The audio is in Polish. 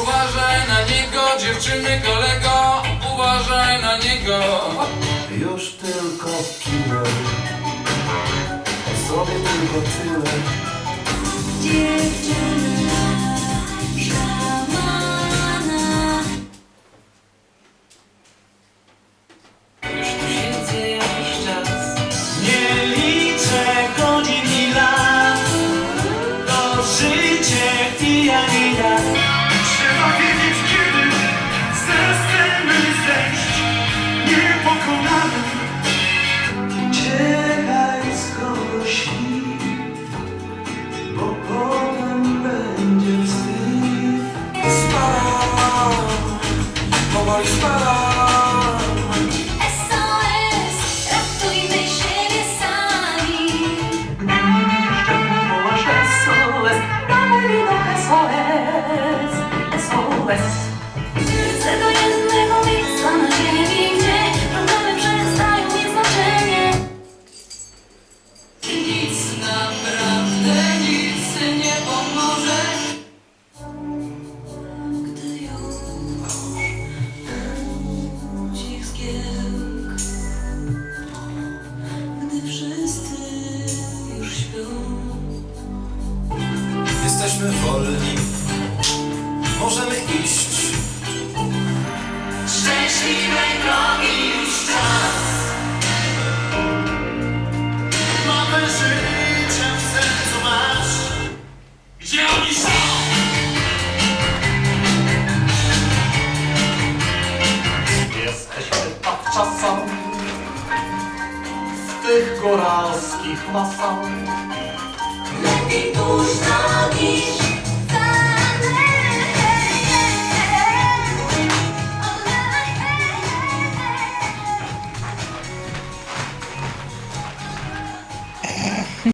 Uważaj na niego, dziewczyny, kolego, uważaj na niego. Już tylko piłem, o sobie tylko tyle. Dziewczyna szamana. Już tu siedzę jakiś czas. Nie liczę godzin i lat, to życie i ja nie ja. Trzeba wiedzieć kiedy ze sceny zejść niepokonany. Uciekaj z kogoś, bo potem będzie wstyd. Spalam, powoli spalam. SOS, ratujmy siebie sami. Jeszcze wołasz SOS, dawaj mi do SOS, SOS. Chcę do jednego miejsca na ziemi, gdzie problemy przestają mieć znaczenie. Nic, naprawdę nic nie pomoże. Gdy już budzi zgiełk, gdy wszyscy już śpią. Jesteśmy wolni, możemy iść. Szczęśliwej drogi już czas. Mamy życie w sercu masz. Gdzie oni są? Jesteśmy tak czasami w tych góralskich lasach. Lepiej późno niż